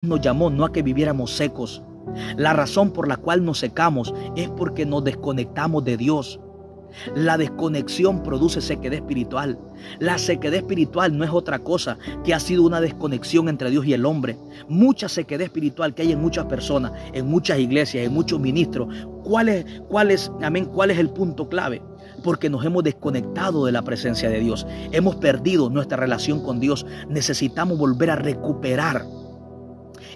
nos llamó no a que viviéramos secos. La razón por la cual nos secamos es porque nos desconectamos de Dios. La desconexión produce sequedad espiritual. La sequedad espiritual no es otra cosa que ha sido una desconexión entre Dios y el hombre. Mucha sequedad espiritual que hay en muchas personas, en muchas iglesias, en muchos ministros. ¿Cuál es el punto clave? Porque nos hemos desconectado de la presencia de Dios. Hemos perdido nuestra relación con Dios. Necesitamos volver a recuperar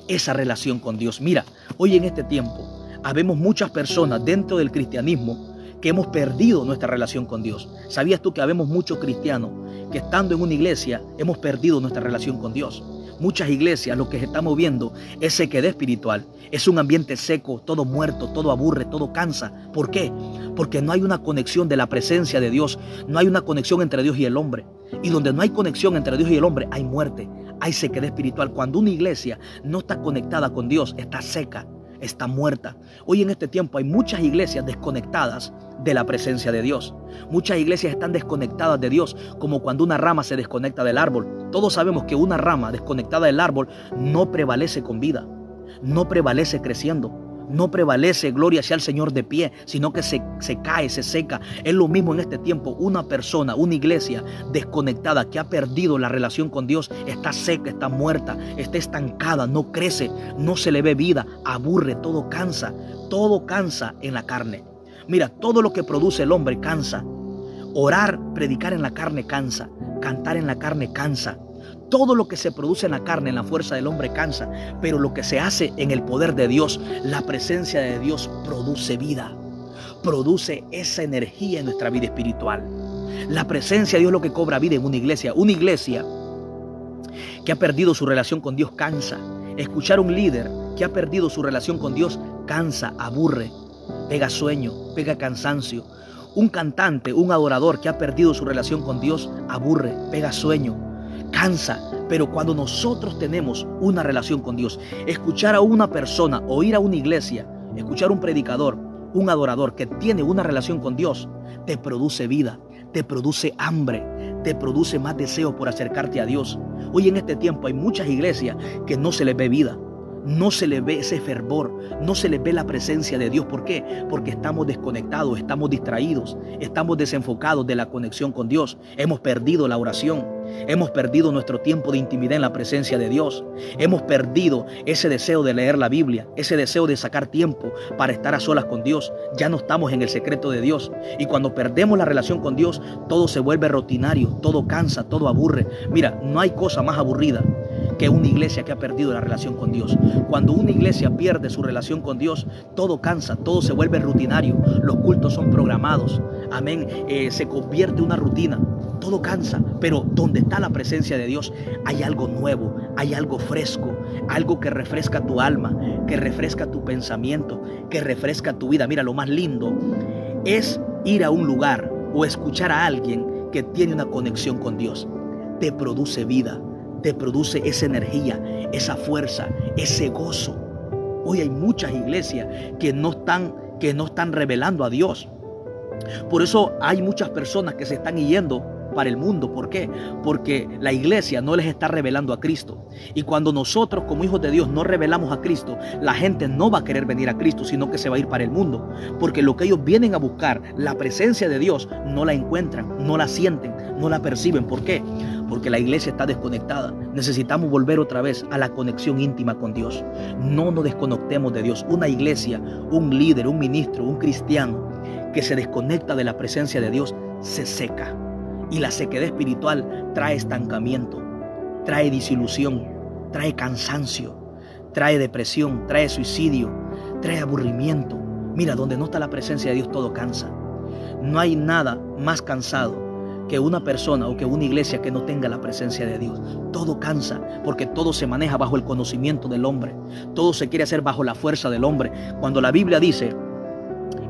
esa relación con Dios. Mira, hoy en este tiempo habemos muchas personas dentro del cristianismo que hemos perdido nuestra relación con Dios. ¿Sabías tú que habemos muchos cristianos que estando en una iglesia hemos perdido nuestra relación con Dios? Muchas iglesias lo que estamos viendo es sequedad espiritual. Es un ambiente seco, todo muerto, todo aburre, todo cansa. ¿Por qué? Porque no hay una conexión de la presencia de Dios. No hay una conexión entre Dios y el hombre. Y donde no hay conexión entre Dios y el hombre, hay muerte, hay sequedad espiritual. Cuando una iglesia no está conectada con Dios, está seca, está muerta. Hoy en este tiempo hay muchas iglesias desconectadas de la presencia de Dios. Muchas iglesias están desconectadas de Dios, como cuando una rama se desconecta del árbol. Todos sabemos que una rama desconectada del árbol no prevalece con vida, no prevalece creciendo, no prevalece, gloria sea al Señor, de pie, sino que se cae, se seca. Es lo mismo en este tiempo. Una persona, una iglesia desconectada que ha perdido la relación con Dios, está seca, está muerta, está estancada, no crece, no se le ve vida, aburre, todo cansa en la carne. Mira, todo lo que produce el hombre cansa. Orar, predicar en la carne cansa, cantar en la carne cansa. Todo lo que se produce en la carne, en la fuerza del hombre cansa, pero lo que se hace en el poder de Dios, la presencia de Dios produce vida, produce esa energía en nuestra vida espiritual. La presencia de Dios es lo que cobra vida en una iglesia. Una iglesia que ha perdido su relación con Dios cansa. Escuchar a un líder que ha perdido su relación con Dios cansa, aburre, pega sueño, pega cansancio. Un cantante, un adorador que ha perdido su relación con Dios aburre, pega sueño, cansa. Pero cuando nosotros tenemos una relación con Dios, escuchar a una persona o ir a una iglesia, escuchar a un predicador, un adorador que tiene una relación con Dios, te produce vida, te produce hambre, te produce más deseo por acercarte a Dios. Hoy en este tiempo hay muchas iglesias que no se les ve vida, no se le ve ese fervor, no se le ve la presencia de Dios. ¿Por qué? Porque estamos desconectados, estamos distraídos, estamos desenfocados de la conexión con Dios. Hemos perdido la oración, hemos perdido nuestro tiempo de intimidad en la presencia de Dios. Hemos perdido ese deseo de leer la Biblia, ese deseo de sacar tiempo para estar a solas con Dios. Ya no estamos en el secreto de Dios. Y cuando perdemos la relación con Dios, todo se vuelve rutinario, todo cansa, todo aburre. Mira, no hay cosa más aburrida que una iglesia que ha perdido la relación con Dios. Cuando una iglesia pierde su relación con Dios, todo cansa, todo se vuelve rutinario. Los cultos son programados, amén, se convierte en una rutina, todo cansa. Pero donde está la presencia de Dios hay algo nuevo, hay algo fresco, algo que refresca tu alma, que refresca tu pensamiento, que refresca tu vida. Mira, lo más lindo es ir a un lugar o escuchar a alguien que tiene una conexión con Dios. Te produce vida, te produce esa energía, esa fuerza, ese gozo. Hoy hay muchas iglesias que no están revelando a Dios. Por eso hay muchas personas que se están yendo para el mundo. ¿Por qué? Porque la iglesia no les está revelando a Cristo. Y cuando nosotros como hijos de Dios no revelamos a Cristo, la gente no va a querer venir a Cristo, sino que se va a ir para el mundo. Porque lo que ellos vienen a buscar, la presencia de Dios, no la encuentran, no la sienten, no la perciben. ¿Por qué? Porque la iglesia está desconectada. Necesitamos volver otra vez a la conexión íntima con Dios. No nos desconectemos de Dios. Una iglesia, un líder, un ministro, un cristiano que se desconecta de la presencia de Dios se seca. Y la sequedad espiritual trae estancamiento, trae disilusión, trae cansancio, trae depresión, trae suicidio, trae aburrimiento. Mira, donde no está la presencia de Dios todo cansa. No hay nada más cansado que una persona o que una iglesia que no tenga la presencia de Dios. Todo cansa porque todo se maneja bajo el conocimiento del hombre. Todo se quiere hacer bajo la fuerza del hombre. Cuando la Biblia dice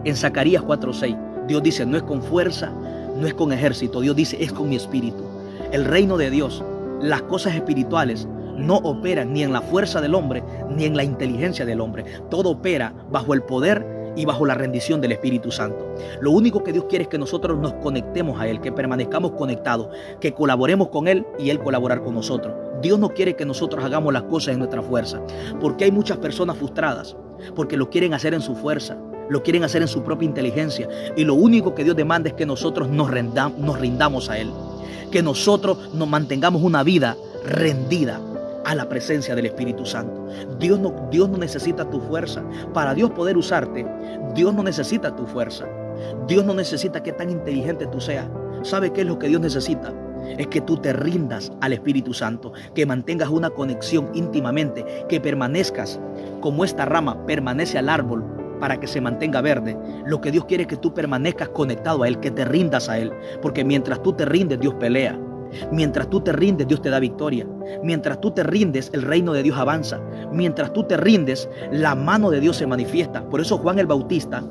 en Zacarías 4:6, Dios dice, no es con fuerza, no es con ejército. Dios dice, es con mi espíritu. El reino de Dios, las cosas espirituales no operan ni en la fuerza del hombre ni en la inteligencia del hombre. Todo opera bajo el poder y bajo la rendición del Espíritu Santo. Lo único que Dios quiere es que nosotros nos conectemos a Él, que permanezcamos conectados, que colaboremos con Él y Él colaborar con nosotros. Dios no quiere que nosotros hagamos las cosas en nuestra fuerza, porque hay muchas personas frustradas, porque lo quieren hacer en su fuerza, lo quieren hacer en su propia inteligencia, y lo único que Dios demanda es que nosotros nos rindamos a Él, que nosotros nos mantengamos una vida rendida a la presencia del Espíritu Santo. Dios no necesita tu fuerza. Para Dios poder usarte, Dios no necesita tu fuerza. Dios no necesita que tan inteligente tú seas. ¿Sabe qué es lo que Dios necesita? Es que tú te rindas al Espíritu Santo, que mantengas una conexión íntimamente, que permanezcas como esta rama permanece al árbol para que se mantenga verde. Lo que Dios quiere es que tú permanezcas conectado a Él, que te rindas a Él, porque mientras tú te rindes, Dios pelea. Mientras tú te rindes, Dios te da victoria. Mientras tú te rindes, el reino de Dios avanza. Mientras tú te rindes, la mano de Dios se manifiesta. Por eso Juan el Bautista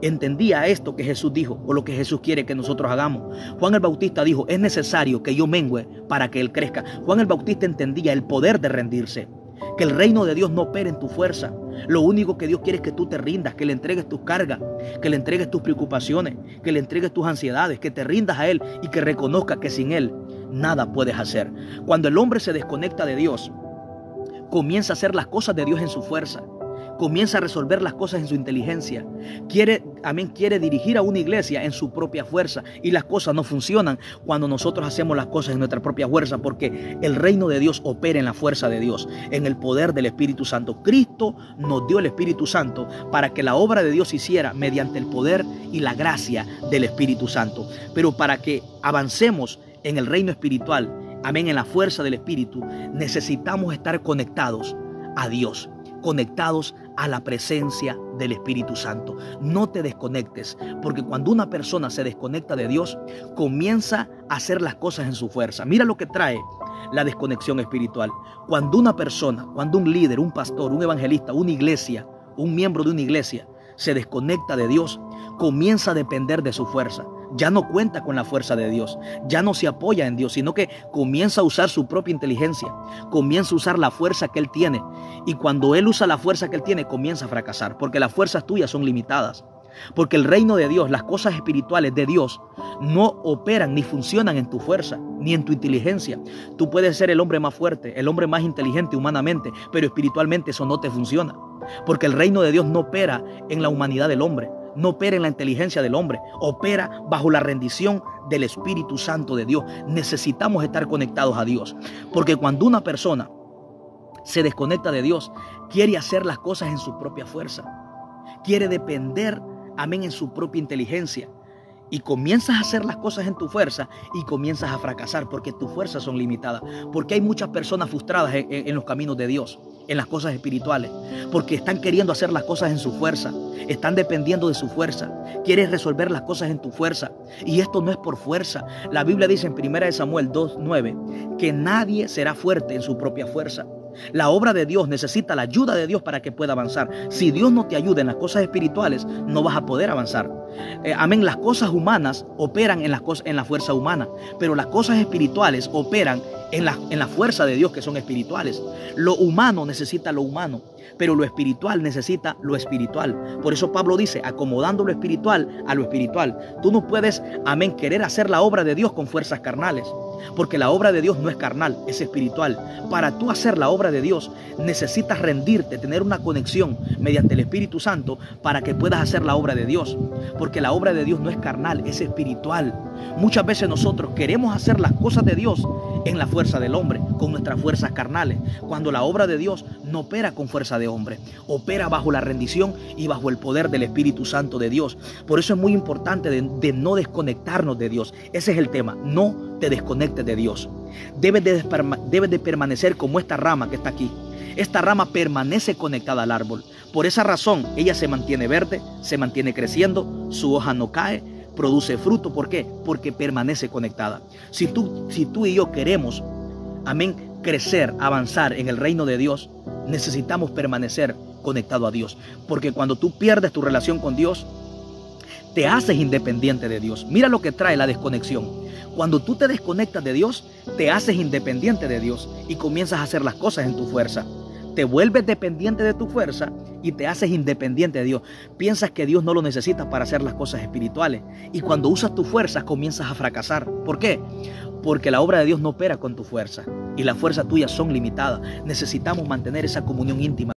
entendía esto que Jesús dijo, o lo que Jesús quiere que nosotros hagamos. Juan el Bautista dijo, es necesario que yo mengüe para que Él crezca. Juan el Bautista entendía el poder de rendirse, que el reino de Dios no opera en tu fuerza. Lo único que Dios quiere es que tú te rindas, que le entregues tus cargas, que le entregues tus preocupaciones, que le entregues tus ansiedades, que te rindas a Él y que reconozca que sin Él nada puedes hacer. Cuando el hombre se desconecta de Dios, comienza a hacer las cosas de Dios en su fuerza, comienza a resolver las cosas en su inteligencia, quiere dirigir a una iglesia en su propia fuerza, y las cosas no funcionan cuando nosotros hacemos las cosas en nuestra propia fuerza, porque el reino de Dios opera en la fuerza de Dios, en el poder del Espíritu Santo. Cristo nos dio el Espíritu Santo para que la obra de Dios se hiciera mediante el poder y la gracia del Espíritu Santo. Pero para que avancemos en el reino espiritual, amén, en la fuerza del Espíritu, necesitamos estar conectados a Dios, conectados a la presencia del Espíritu Santo. No te desconectes, porque cuando una persona se desconecta de Dios, comienza a hacer las cosas en su fuerza. Mira lo que trae la desconexión espiritual. Cuando una persona, cuando un líder, un pastor, un evangelista, una iglesia, un miembro de una iglesia se desconecta de Dios, comienza a depender de su fuerza. Ya no cuenta con la fuerza de Dios, ya no se apoya en Dios, sino que comienza a usar su propia inteligencia, comienza a usar la fuerza que él tiene. Y cuando él usa la fuerza que él tiene, comienza a fracasar, porque las fuerzas tuyas son limitadas. Porque el reino de Dios, las cosas espirituales de Dios, no operan ni funcionan en tu fuerza, ni en tu inteligencia. Tú puedes ser el hombre más fuerte, el hombre más inteligente humanamente, pero espiritualmente eso no te funciona. Porque el reino de Dios no opera en la humanidad del hombre, no opera en la inteligencia del hombre, opera bajo la rendición del Espíritu Santo de Dios. Necesitamos estar conectados a Dios, porque cuando una persona se desconecta de Dios, quiere hacer las cosas en su propia fuerza, quiere depender, amén, en su propia inteligencia, y comienzas a hacer las cosas en tu fuerza y comienzas a fracasar, porque tus fuerzas son limitadas. Porque hay muchas personas frustradas en los caminos de Dios, en las cosas espirituales, porque están queriendo hacer las cosas en su fuerza, están dependiendo de su fuerza, quieres resolver las cosas en tu fuerza, y esto no es por fuerza. La Biblia dice en 1 Samuel 2:9 que nadie será fuerte en su propia fuerza. La obra de Dios necesita la ayuda de Dios para que pueda avanzar. Si Dios no te ayuda en las cosas espirituales, no vas a poder avanzar. Amén. Las cosas humanas operan en la fuerza humana, pero las cosas espirituales operan en la fuerza de Dios, que son espirituales. Lo humano necesita lo humano, pero lo espiritual necesita lo espiritual. Por eso Pablo dice, acomodando lo espiritual a lo espiritual. Tú no puedes, amén, querer hacer la obra de Dios con fuerzas carnales, porque la obra de Dios no es carnal, es espiritual. Para tú hacer la obra de Dios, necesitas rendirte, tener una conexión mediante el Espíritu Santo para que puedas hacer la obra de Dios, porque la obra de Dios no es carnal, es espiritual. Muchas veces nosotros queremos hacer las cosas de Dios en la fuerza del hombre, con nuestras fuerzas carnales, cuando la obra de Dios no opera con fuerza de hombre, opera bajo la rendición y bajo el poder del Espíritu Santo de Dios. Por eso es muy importante de no desconectarnos de Dios. Ese es el tema, no te desconectes de Dios. Debes de permanecer como esta rama que está aquí. Esta rama permanece conectada al árbol. Por esa razón, ella se mantiene verde, se mantiene creciendo, su hoja no cae, produce fruto. ¿Por qué? Porque permanece conectada. Si tú y yo queremos, amén, crecer, avanzar en el reino de Dios, necesitamos permanecer conectado a Dios. Porque cuando tú pierdes tu relación con Dios, te haces independiente de Dios. Mira lo que trae la desconexión. Cuando tú te desconectas de Dios, te haces independiente de Dios y comienzas a hacer las cosas en tu fuerza. te vuelves dependiente de tu fuerza y te haces independiente de Dios. Piensas que Dios no lo necesita para hacer las cosas espirituales. Y cuando usas tus fuerzas comienzas a fracasar. ¿Por qué? Porque la obra de Dios no opera con tu fuerza. Y las fuerzas tuyas son limitadas. Necesitamos mantener esa comunión íntima